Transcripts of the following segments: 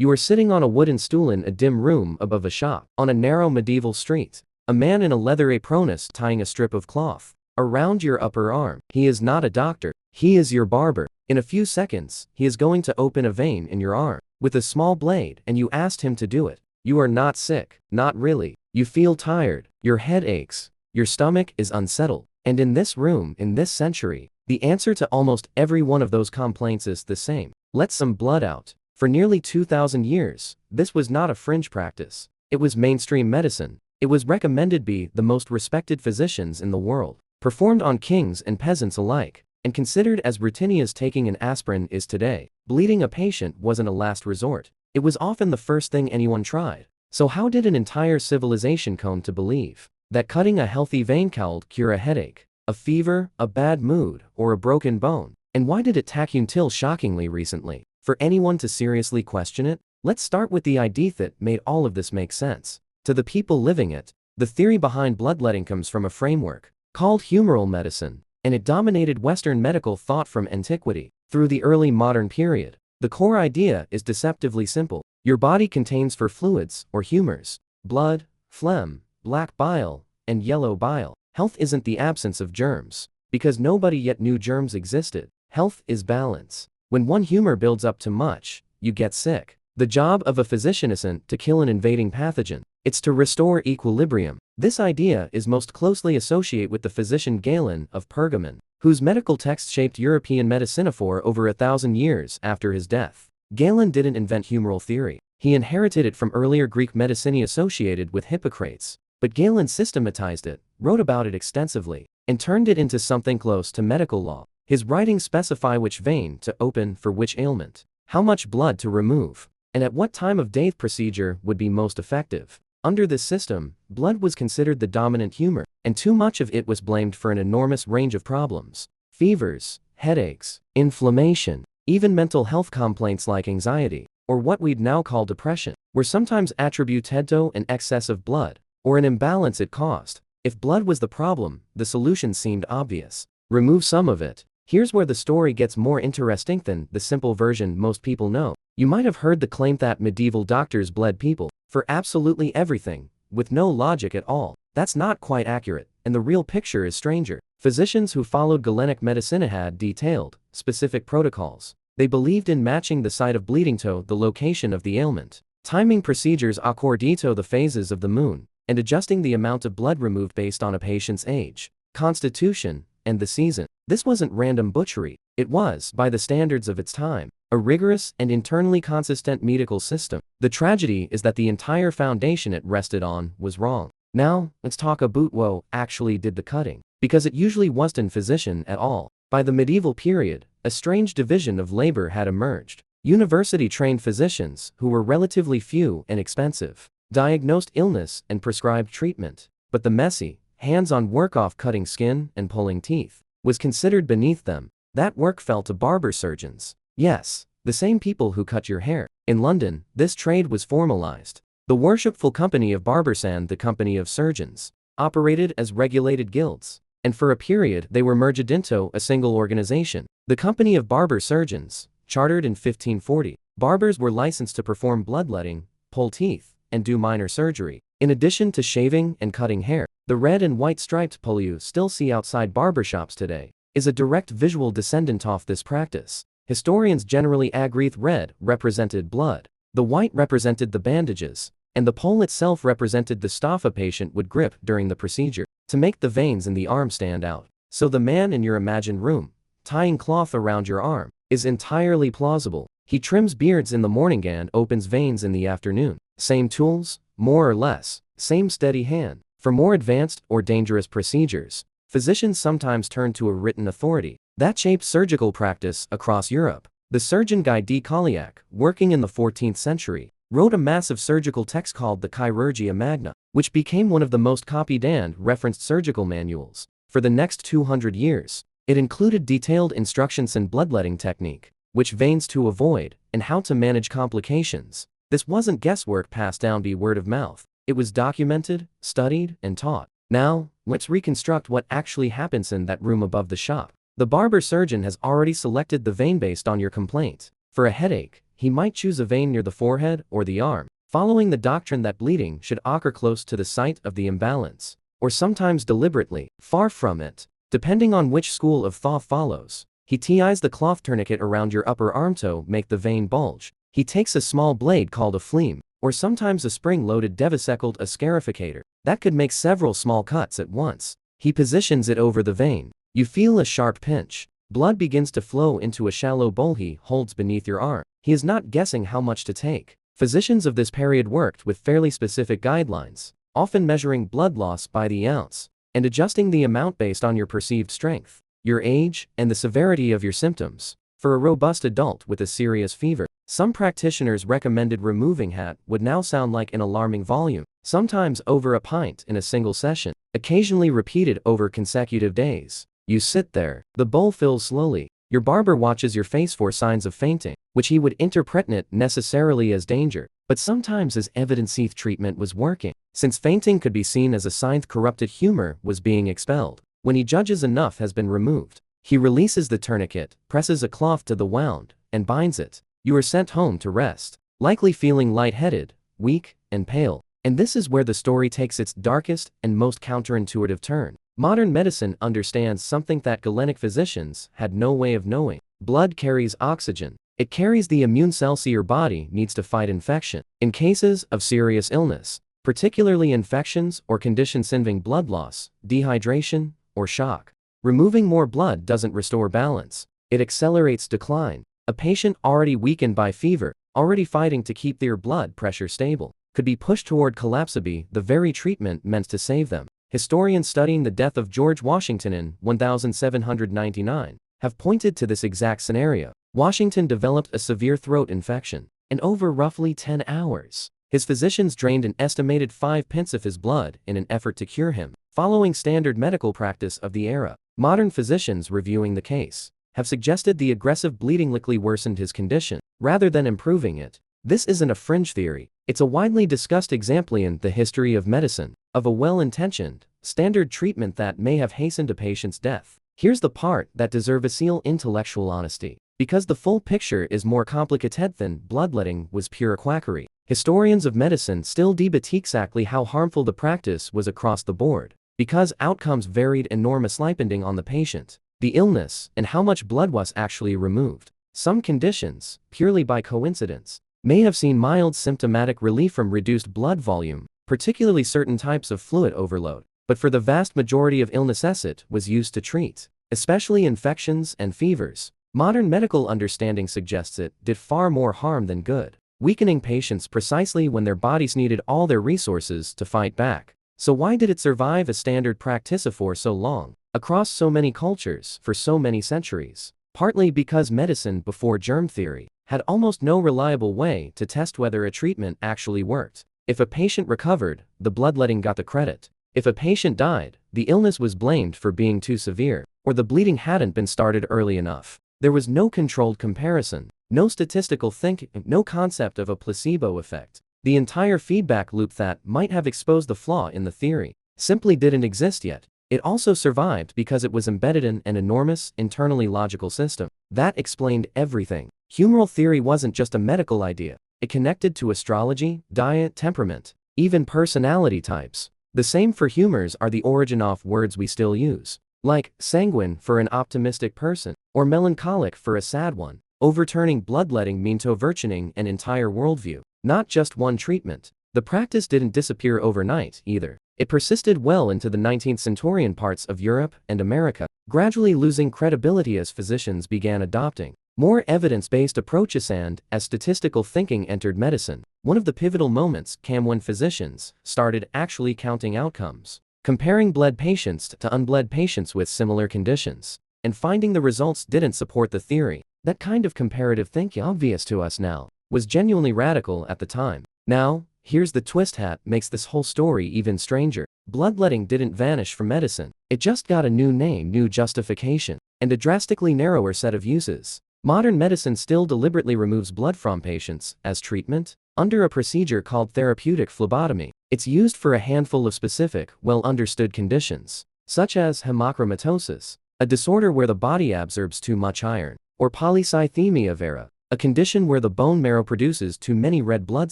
You are sitting on a wooden stool in a dim room above a shop. On a narrow medieval street, a man in a leather apron is tying a strip of cloth around your upper arm. He is not a doctor. He is your barber. In a few seconds, he is going to open a vein in your arm with a small blade, and you asked him to do it. You are not sick. Not really. You feel tired. Your head aches. Your stomach is unsettled. And in this room, in this century, the answer to almost every one of those complaints is the same. Let some blood out. For nearly 2,000 years, this was not a fringe practice. It was mainstream medicine. It was recommended by the most respected physicians in the world, performed on kings and peasants alike, and considered as routine as taking an aspirin is today. Bleeding a patient wasn't a last resort. It was often the first thing anyone tried. So how did an entire civilization come to believe that cutting a healthy vein could cure a headache, a fever, a bad mood, or a broken bone? And why did it take until shockingly recently for anyone to seriously question it? Let's start with the idea that made all of this make sense. To the people living it, the theory behind bloodletting comes from a framework called humoral medicine, and it dominated Western medical thought from antiquity through the early modern period. The core idea is deceptively simple. Your body contains four fluids, or humors: blood, phlegm, black bile, and yellow bile. Health isn't the absence of germs, because nobody yet knew germs existed. Health is balance. When one humor builds up too much, you get sick. The job of a physician isn't to kill an invading pathogen, it's to restore equilibrium. This idea is most closely associated with the physician Galen of Pergamon, whose medical texts shaped European medicine for over 1,000 years after his death. Galen didn't invent humoral theory. He inherited it from earlier Greek medicine associated with Hippocrates. But Galen systematized it, wrote about it extensively, and turned it into something close to medical law. His writings specify which vein to open for which ailment, how much blood to remove, and at what time of day the procedure would be most effective. Under this system, blood was considered the dominant humor, and too much of it was blamed for an enormous range of problems. Fevers, headaches, inflammation, even mental health complaints like anxiety, or what we'd now call depression, were sometimes attributed to an excess of blood, or an imbalance it caused. If blood was the problem, the solution seemed obvious. Remove some of it. Here's where the story gets more interesting than the simple version most people know. You might have heard the claim that medieval doctors bled people for absolutely everything, with no logic at all. That's not quite accurate, and the real picture is stranger. Physicians who followed Galenic medicine had detailed, specific protocols. They believed in matching the site of bleeding to the location of the ailment, timing procedures according to the phases of the moon, and adjusting the amount of blood removed based on a patient's age, constitution, and the season. This wasn't random butchery. It was, by the standards of its time, a rigorous and internally consistent medical system. The tragedy is that the entire foundation it rested on was wrong. Now, let's talk about who actually did the cutting, because it usually wasn't physician at all. By the medieval period, a strange division of labor had emerged. University-trained physicians, who were relatively few and expensive, diagnosed illness and prescribed treatment. But the messy, hands-on work of cutting skin and pulling teeth was considered beneath them. That work fell to barber-surgeons. Yes, the same people who cut your hair. In London, this trade was formalized. The worshipful company of barbers and the company of surgeons operated as regulated guilds, and for a period they were merged into a single organization. The company of barber-surgeons, chartered in 1540, barbers were licensed to perform bloodletting, pull teeth, and do minor surgery. In addition to shaving and cutting hair, the red and white striped pull you still see outside barbershops today is a direct visual descendant of this practice. Historians generally agree red represented blood, the white represented the bandages, and the pole itself represented the stuff a patient would grip during the procedure to make the veins in the arm stand out. So the man in your imagined room, tying cloth around your arm, is entirely plausible. He trims beards in the morning and opens veins in the afternoon. Same tools, more or less, same steady hand. For more advanced or dangerous procedures, physicians sometimes turn to a written authority that shaped surgical practice across Europe. The surgeon Guy de Chauliac, working in the 14th century, wrote a massive surgical text called the Chirurgia Magna, which became one of the most copied and referenced surgical manuals. For the next 200 years, it included detailed instructions in bloodletting technique, which veins to avoid, and how to manage complications. This wasn't guesswork passed down by word of mouth. It was documented, studied, and taught. Now, let's reconstruct what actually happens in that room above the shop. The barber surgeon has already selected the vein based on your complaint. For a headache, he might choose a vein near the forehead or the arm, following the doctrine that bleeding should occur close to the site of the imbalance, or sometimes deliberately, far from it, depending on which school of thought follows. He ties the cloth tourniquet around your upper arm to make the vein bulge. He takes a small blade called a fleam, or sometimes a spring-loaded devisecled a scarificator, that could make several small cuts at once. He positions it over the vein. You feel a sharp pinch. Blood begins to flow into a shallow bowl he holds beneath your arm. He is not guessing how much to take. Physicians of this period worked with fairly specific guidelines, often measuring blood loss by the ounce, and adjusting the amount based on your perceived strength, your age, and the severity of your symptoms. For a robust adult with a serious fever, some practitioners recommended removing hat would now sound like an alarming volume, sometimes over a pint in a single session, occasionally repeated over consecutive days. You sit there. The bowl fills slowly. Your barber watches your face for signs of fainting, which he would interpret not necessarily as danger, but sometimes as evidence teeth treatment was working, since fainting could be seen as a sign corrupted humor was being expelled. When he judges enough has been removed, he releases the tourniquet, presses a cloth to the wound, and binds it. You are sent home to rest, likely feeling lightheaded, weak, and pale. And this is where the story takes its darkest and most counterintuitive turn. Modern medicine understands something that Galenic physicians had no way of knowing. Blood carries oxygen. It carries the immune cells your body needs to fight infection. In cases of serious illness, particularly infections or conditions involving blood loss, dehydration, or shock, removing more blood doesn't restore balance. It accelerates decline. A patient already weakened by fever, already fighting to keep their blood pressure stable, could be pushed toward collapsibility, the very treatment meant to save them. Historians studying the death of George Washington in 1799 have pointed to this exact scenario. Washington developed a severe throat infection, and over roughly 10 hours, his physicians drained an estimated 5 pints of his blood in an effort to cure him. Following standard medical practice of the era, modern physicians reviewing the case have suggested the aggressive bleeding likely worsened his condition, rather than improving it. This isn't a fringe theory. It's a widely discussed example in the history of medicine, of a well-intentioned, standard treatment that may have hastened a patient's death. Here's the part that deserves intellectual honesty. Because the full picture is more complicated than bloodletting was pure quackery. Historians of medicine still debate exactly how harmful the practice was across the board, because outcomes varied enormously depending on the patient, the illness, and how much blood was actually removed. Some conditions, purely by coincidence, may have seen mild symptomatic relief from reduced blood volume, particularly certain types of fluid overload, but for the vast majority of illnesses it was used to treat, especially infections and fevers. Modern medical understanding suggests it did far more harm than good, weakening patients precisely when their bodies needed all their resources to fight back. So why did it survive as standard practice for so long, across so many cultures, for so many centuries? Partly because medicine before germ theory had almost no reliable way to test whether a treatment actually worked. If a patient recovered, the bloodletting got the credit. If a patient died, the illness was blamed for being too severe, or the bleeding hadn't been started early enough. There was no controlled comparison, no statistical thinking, no concept of a placebo effect. The entire feedback loop that might have exposed the flaw in the theory simply didn't exist yet. It also survived because it was embedded in an enormous, internally logical system that explained everything. Humoral theory wasn't just a medical idea. It connected to astrology, diet, temperament, even personality types. The same for humors are the origin of words we still use, like sanguine for an optimistic person, or melancholic for a sad one. Overturning bloodletting meant overturning an entire worldview, not just one treatment. The practice didn't disappear overnight, either. It persisted well into the 19th century in parts of Europe and America, gradually losing credibility as physicians began adopting more evidence-based approaches and as statistical thinking entered medicine. One of the pivotal moments came when physicians started actually counting outcomes, comparing bled patients to unbled patients with similar conditions, and finding the results didn't support the theory. That kind of comparative thinking, obvious to us now, was genuinely radical at the time. Now, here's the twist hat makes this whole story even stranger. Bloodletting didn't vanish from medicine. It just got a new name, new justification, and a drastically narrower set of uses. Modern medicine still deliberately removes blood from patients as treatment under a procedure called therapeutic phlebotomy. It's used for a handful of specific, well-understood conditions, such as hemochromatosis, a disorder where the body absorbs too much iron, or polycythemia vera, a condition where the bone marrow produces too many red blood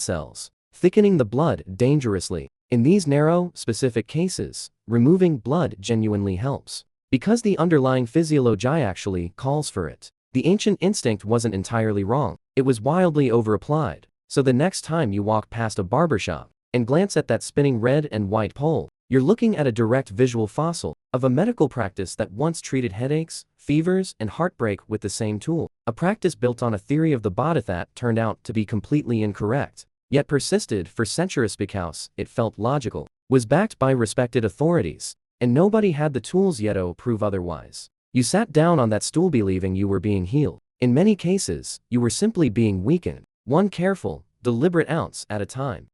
cells, thickening the blood dangerously. In these narrow, specific cases, removing blood genuinely helps, because the underlying physiology actually calls for it. The ancient instinct wasn't entirely wrong, it was wildly overapplied. So the next time you walk past a barbershop and glance at that spinning red and white pole, you're looking at a direct visual fossil of a medical practice that once treated headaches, fevers, and heartbreak with the same tool. A practice built on a theory of the body that turned out to be completely incorrect, yet persisted for centuries because it felt logical, was backed by respected authorities, and nobody had the tools yet to prove otherwise. You sat down on that stool believing you were being healed. In many cases, you were simply being weakened, one careful, deliberate ounce at a time.